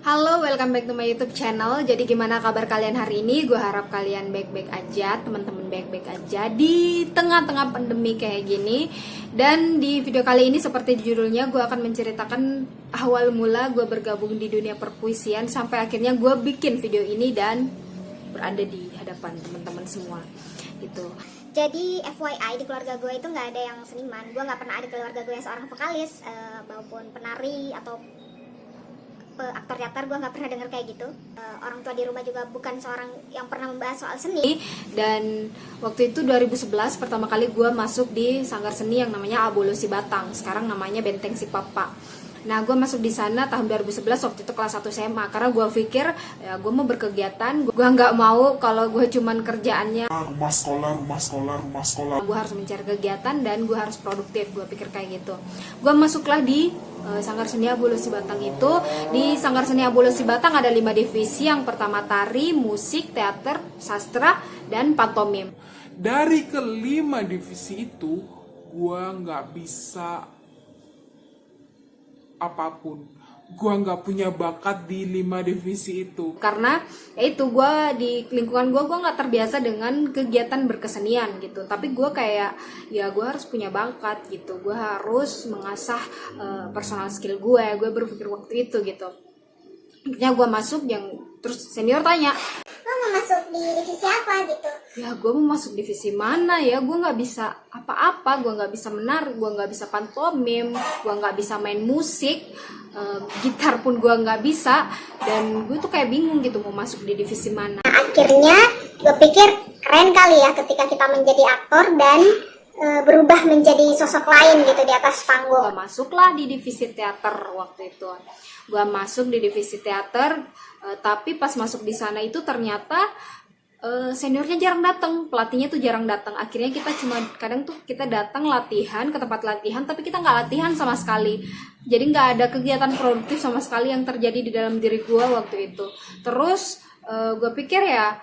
Halo, welcome back to my YouTube channel. Jadi gimana kabar kalian hari ini? Gue harap kalian baik-baik aja, teman-teman baik-baik aja di tengah-tengah pandemi kayak gini. Dan di video kali ini seperti judulnya, gue akan menceritakan awal mula gue bergabung di dunia perpuisian sampai akhirnya gue bikin video ini dan berada di hadapan teman-teman semua. Gitu. Jadi FYI di keluarga gue itu nggak ada yang seniman. Gue nggak pernah ada keluarga gue yang seorang vokalis maupun penari atau aktor teater. Gue nggak pernah dengar kayak gitu. Orang tua di rumah juga bukan seorang yang pernah membahas soal seni. Dan waktu itu 2011 pertama kali gue masuk di sanggar seni yang namanya Abolusi Batang. Sekarang namanya Benteng Si Papa. Nah, gue masuk di sana tahun 2011 waktu itu kelas 1 SMA karena gue pikir ya gue mau berkegiatan, gue nggak mau kalau gue cuman kerjaannya rumah sekolah. Gue harus mencari kegiatan dan gue harus produktif, gue pikir kayak gitu. Gue masuklah di Sanggar Seni Abolusi Batang itu. Di Sanggar Seni Abolusi Batang ada 5 divisi. Yang pertama tari, musik, teater, sastra, dan pantomim. Dari kelima divisi itu, gua nggak bisa apapun. Gua nggak punya bakat di 5 divisi itu. Karena ya itu, gue di lingkungan gue nggak terbiasa dengan kegiatan berkesenian gitu. Tapi gue kayak ya gue harus punya bakat gitu. Gue harus mengasah personal skill gue. Gue berpikir waktu itu gitu. Akhirnya gue masuk, yang terus senior tanya, Lo mau masuk di divisi apa gitu? ya gue mau masuk divisi mana ya, gue nggak bisa apa-apa, gue nggak bisa menari, gue nggak bisa pantomim, gue nggak bisa main musik, gitar pun gue nggak bisa, dan gue tuh kayak bingung gitu mau masuk di divisi mana. Nah, akhirnya gue pikir keren kali ya ketika kita menjadi aktor dan berubah menjadi sosok lain gitu di atas panggung. Gue masuklah di divisi teater waktu itu. Gue masuk di divisi teater, tapi pas masuk di sana itu ternyata seniornya jarang datang, pelatihnya tuh jarang datang. Akhirnya kita cuma kadang tuh kita datang latihan ke tempat latihan, tapi kita nggak latihan sama sekali. Jadi nggak ada kegiatan produktif sama sekali yang terjadi di dalam diri gue waktu itu. Terus gue pikir ya,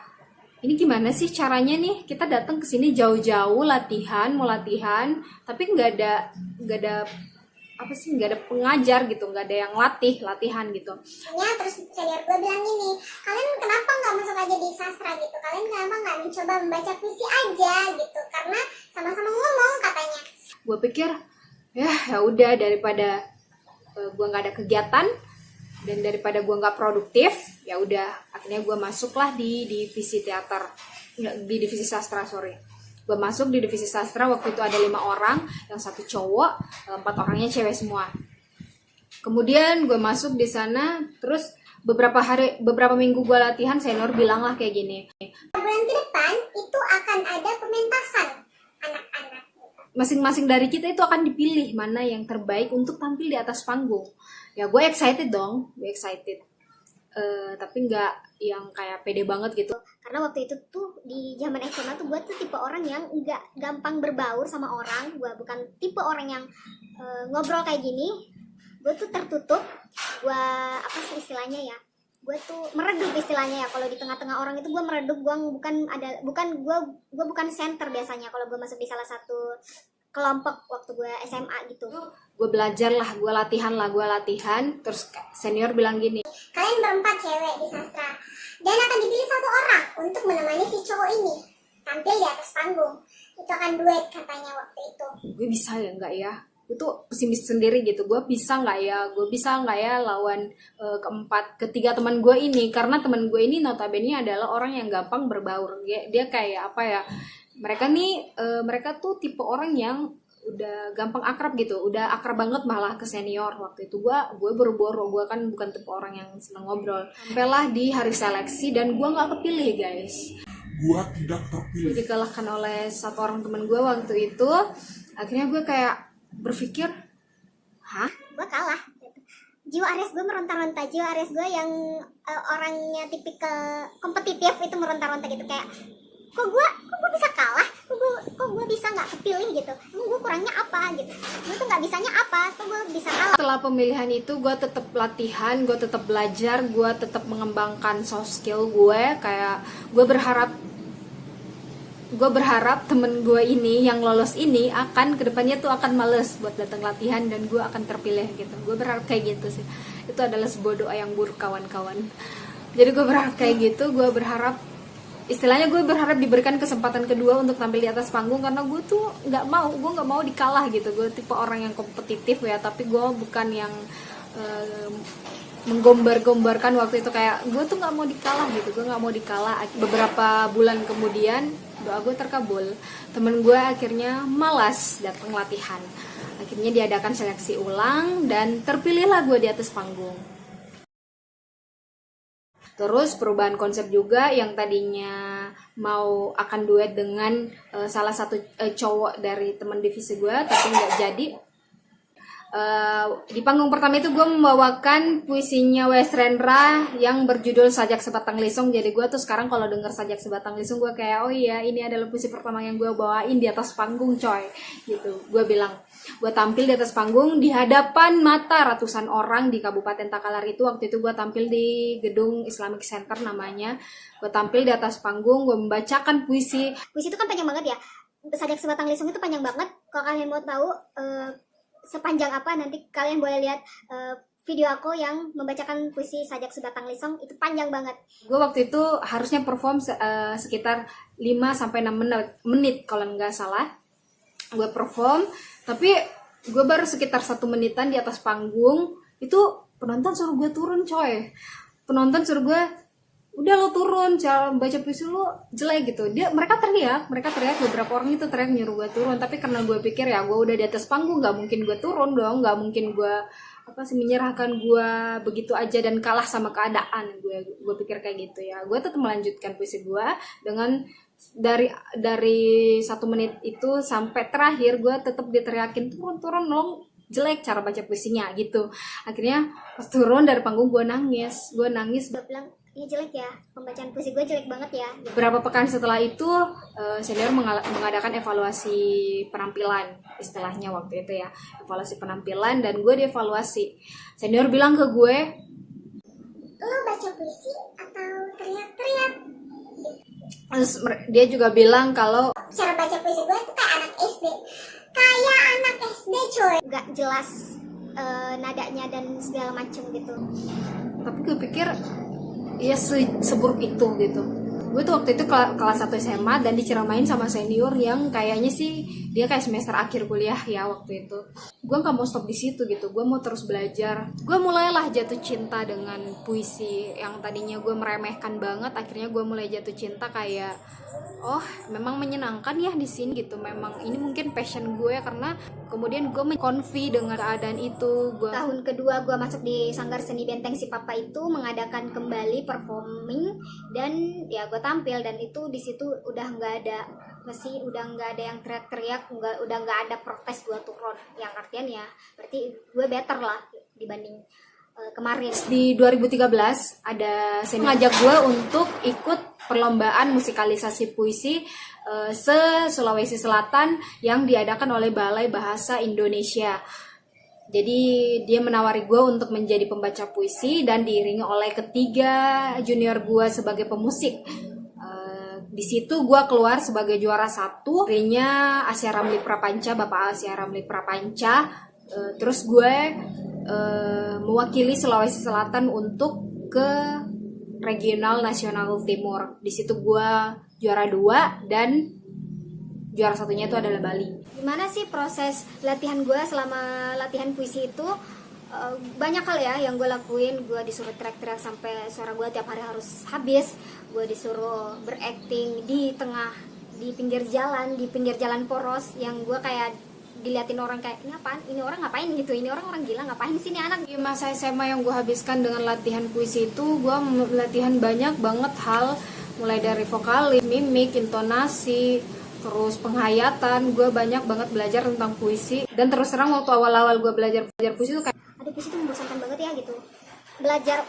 ini gimana sih caranya nih, kita datang ke sini jauh-jauh latihan, mau latihan, tapi nggak ada apa sih, nggak ada pengajar gitu, nggak ada yang latihan gitu. Ya, terus senior gue bilang gini, kalian kenapa nggak masuk aja di sastra gitu? Kalian kenapa nggak mencoba membaca puisi aja gitu? Karena sama-sama ngomong katanya. Gue pikir ya udah, daripada gue nggak ada kegiatan dan daripada gue nggak produktif, ya udah akhirnya gue masuklah di divisi teater, di divisi sastra, gue masuk di divisi sastra. Waktu itu ada 5 orang, yang 1 cowok, 4 orangnya cewek semua. Kemudian gue masuk di sana, terus beberapa minggu gue latihan, senior bilang lah kayak gini, Bulan ke depan itu akan ada pementasan anak-anak. masing-masing dari kita itu akan dipilih mana yang terbaik untuk tampil di atas panggung. Ya gue excited dong, tapi nggak yang kayak pede banget gitu. Karena waktu itu tuh di zaman SMA tuh gue tuh tipe orang yang nggak gampang berbaur sama orang. Gue bukan tipe orang yang ngobrol kayak gini. Gue tuh tertutup. Gue apa sih istilahnya ya? Gue tuh meredup istilahnya ya. Kalau di tengah-tengah orang itu gue meredup. Gue bukan center biasanya kalau gue masuk di salah satu kelompok waktu gue SMA gitu. Gue belajar lah, gue latihan. Terus senior bilang gini, Kalian berempat cewek di sastra dan akan dipilih 1 orang untuk menemani si cowok ini tampil di atas panggung. Itu akan duet katanya waktu itu. gue bisa ya nggak ya? Itu pesimis sendiri gitu, gue bisa nggak ya lawan ketiga teman gue ini, karena teman gue ini notabene adalah orang yang gampang berbaur. Dia kayak apa ya, mereka tuh tipe orang yang udah gampang akrab gitu, udah akrab banget malah ke senior. Waktu itu gue boro-boro, gue kan bukan tipe orang yang seneng ngobrol. Sampailah di hari seleksi dan gue nggak kepilih guys. Gua tidak terpilih. Dikalahkan oleh 1 orang teman gue waktu itu. Akhirnya gue kayak berpikir, Gue kalah. Jiwa Aries gue meronta-ronta. Jiwa Aries gue yang orangnya tipikal kompetitif itu meronta-ronta gitu, kayak kok gue bisa kalah, kok gue bisa nggak kepilih gitu, gue kurangnya apa gitu, gue tuh nggak bisanya apa, kok gue bisa kalah. setelah pemilihan itu gue tetap latihan, gue tetap belajar, gue tetap mengembangkan soft skill gue. Kayak gue berharap gue berharap temen gue ini yang lolos ini akan kedepannya tuh akan males buat datang latihan dan gue akan terpilih gitu. Gue berharap kayak gitu sih. Itu adalah sebuah doa yang buruk kawan-kawan. Jadi gue berharap kayak gitu. Gue berharap, istilahnya gue berharap diberikan kesempatan kedua untuk tampil di atas panggung, karena gue tuh nggak mau dikalah gitu. Gue tipe orang yang kompetitif ya, tapi gue bukan yang menggombar-gombarkan waktu itu, kayak gue tuh nggak mau dikalah gitu. Gue nggak mau dikalah. Beberapa bulan kemudian doa gue terkabul. Temen gue akhirnya malas datang latihan. Akhirnya diadakan seleksi ulang dan terpilihlah gue di atas panggung. Terus perubahan konsep juga, yang tadinya mau akan duet dengan salah satu cowok dari teman divisi gue, tapi nggak jadi. Di panggung pertama itu gue membawakan puisinya Wes Rendra yang berjudul Sajak Sebatang Lisung. Jadi gue tuh sekarang kalau denger Sajak Sebatang Lisung, gue kayak, oh iya, ini adalah puisi pertama yang gue bawain di atas panggung coy gitu. Gue bilang, gue tampil di atas panggung di hadapan mata ratusan orang di Kabupaten Takalar itu. Waktu itu gue tampil di gedung Islamic Center namanya. Gue tampil di atas panggung, gue membacakan puisi. Puisi itu kan panjang banget ya. Sajak Sebatang Lisung itu panjang banget. Kalau kalian mau tahu sepanjang apa, nanti kalian boleh lihat video aku yang membacakan puisi Sajak Sebatang Lisung. Itu panjang banget. Gue waktu itu harusnya perform sekitar 5-6 menit kalau nggak salah. Gue perform, tapi gue baru sekitar 1 menitan di atas panggung. Itu penonton suruh gue turun coy. Penonton suruh gue, udah lo turun, cara baca puisi lo jelek gitu. Mereka teriak, beberapa orang itu teriak nyuruh gue turun. Tapi karena gue pikir ya gue udah di atas panggung, nggak mungkin gue turun dong, nggak mungkin gue menyerahkan gue begitu aja dan kalah sama keadaan. Gue pikir kayak gitu ya. Gue tetap melanjutkan puisi gue dengan dari 1 menit itu sampai terakhir gue tetap diteriakin turun lo jelek cara baca puisinya gitu. Akhirnya pas turun dari panggung gue nangis. Gue bilang, ini jelek ya, pembacaan puisi gue jelek banget ya. Beberapa pekan setelah itu senior mengadakan evaluasi penampilan, istilahnya waktu itu ya, evaluasi penampilan, dan gue dievaluasi. Senior bilang ke gue, Lo baca puisi atau teriak-teriak? terus dia juga bilang kalau Cara baca puisi gue itu kayak anak SD. Kayak anak SD coy. Gak jelas nadanya dan segala macem gitu. tapi gue pikir ya seburuk itu gitu. Gue tuh waktu itu kelas 1 SMA dan diceramain sama senior yang kayaknya sih dia kayak semester akhir kuliah ya waktu itu. Gue gak mau stop di situ gitu, gue mau terus belajar. Gue mulailah jatuh cinta dengan puisi yang tadinya gue meremehkan banget. Akhirnya gue mulai jatuh cinta, kayak oh memang menyenangkan ya di sini gitu. Memang ini mungkin passion gue, karena kemudian gue konfi dengan keadaan itu. Tahun kedua gue masuk di Sanggar Seni Benteng Si Papa itu mengadakan kembali performing, dan ya gue tampil, dan itu di situ udah nggak ada yang teriak-teriak, udah nggak ada protes gue turun, yang artian ya berarti gue better lah dibanding kemarin. Di 2013 ada senior ngajak gue untuk ikut perlombaan musikalisasi puisi se-Sulawesi Selatan yang diadakan oleh Balai Bahasa Indonesia. Jadi dia menawari gue untuk menjadi pembaca puisi dan diiringi oleh ketiga junior gue sebagai pemusik. Di situ gue keluar sebagai juara 1. Akhirnya Asia Ramli Prapanca, Bapak Asia Ramli Prapanca. Terus gue mewakili Sulawesi Selatan untuk ke regional nasional timur. Di situ gue juara 2 dan juara 1-nya itu adalah Bali. Gimana sih proses latihan gue selama latihan puisi itu? Banyak hal ya yang gue lakuin. Gue disuruh teriak-teriak sampai suara gue tiap hari harus habis. Gue disuruh berakting di pinggir jalan poros yang gue kayak diliatin orang kayak, ini apaan? Ini orang ngapain gitu? Ini orang gila, ngapain sih ini anak? Di masa SMA yang gue habiskan dengan latihan puisi itu, gue latihan banyak banget hal, mulai dari vokalis, mimik, intonasi, terus penghayatan. Gue banyak banget belajar tentang puisi. Dan terus terang waktu awal-awal gue belajar puisi itu kayak, aduh, puisi itu membosankan banget ya gitu. Belajar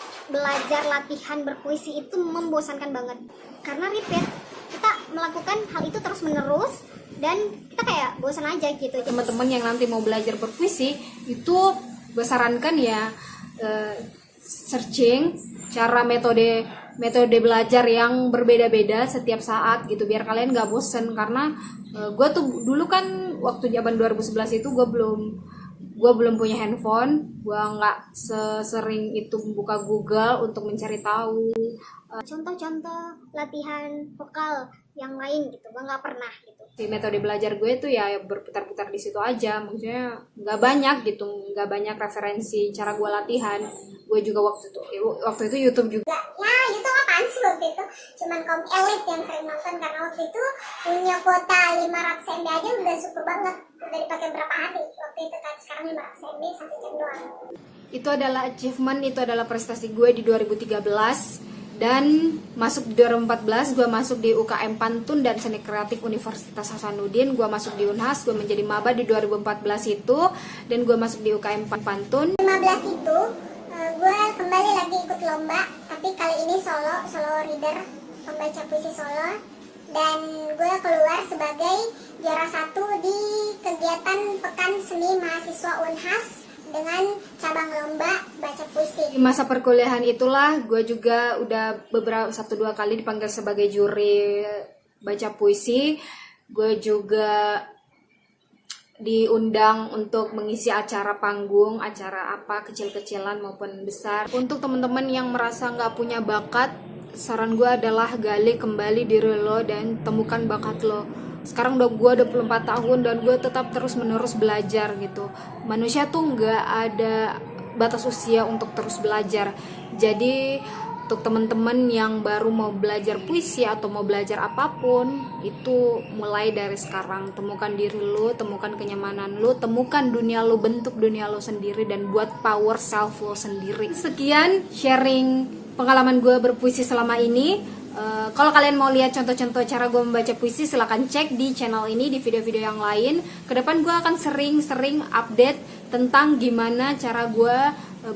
latihan berpuisi itu membosankan banget karena repeat, kita melakukan hal itu terus menerus dan kita kayak bosan aja gitu. Teman-teman yang nanti mau belajar berpuisi itu gue sarankan ya searching cara metode metode belajar yang berbeda-beda setiap saat gitu, biar kalian gak bosen. Karena gue tuh dulu kan waktu zaman 2011 itu gue belum punya handphone, gue nggak sesering itu buka Google untuk mencari tahu contoh-contoh latihan vokal yang lain gitu, gue nggak pernah gitu. si metode belajar gue tuh ya berputar-putar di situ aja, maksudnya nggak banyak gitu, nggak banyak referensi cara gue latihan. Gue juga waktu itu YouTube juga. Ya YouTube apaan sih waktu itu, cuman kaum elit yang sering nonton, karena waktu itu punya kuota 500 MB aja udah syukur banget, udah dipakai berapa hari waktu itu kan. Sekarang 500 MB 1 jam doang. Itu adalah achievement, itu adalah prestasi gue di 2013. Dan masuk di 2014 gue masuk di UKM Pantun dan Seni Kreatif Universitas Hasanuddin. Gue masuk di Unhas, gue menjadi maba di 2014 itu. Dan gue masuk di UKM Pantun 15 itu gue kembali lagi ikut lomba, tapi kali ini solo reader, pembaca puisi solo. Dan gue keluar sebagai juara 1 di kegiatan Pekan Seni Mahasiswa Unhas dengan cabang lomba baca puisi. Di masa perkuliahan itulah gue juga udah beberapa 1-2 kali dipanggil sebagai juri baca puisi. Gue juga diundang untuk mengisi acara panggung, acara apa kecil-kecilan maupun besar. Untuk teman-teman yang merasa nggak punya bakat, saran gue adalah gali kembali diri lo dan temukan bakat lo. Sekarang gue 24 tahun dan gue tetap terus menerus belajar gitu. Manusia tuh nggak ada batas usia untuk terus belajar. Jadi untuk teman-teman yang baru mau belajar puisi atau mau belajar apapun, itu mulai dari sekarang. Temukan diri lo, temukan kenyamanan lo, temukan dunia lo, bentuk dunia lo sendiri, dan buat power self lo sendiri. Sekian sharing pengalaman gue berpuisi selama ini. Kalau kalian mau lihat contoh-contoh cara gue membaca puisi, silahkan cek di channel ini, di video-video yang lain. Kedepan gue akan sering-sering update tentang gimana cara gue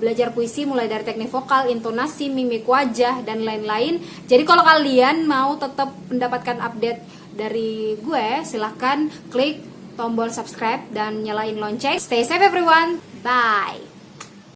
belajar puisi, mulai dari teknik vokal, intonasi, mimik wajah, dan lain-lain. Jadi kalau kalian mau tetap mendapatkan update dari gue, silahkan klik tombol subscribe dan nyalain lonceng. Stay safe everyone, bye.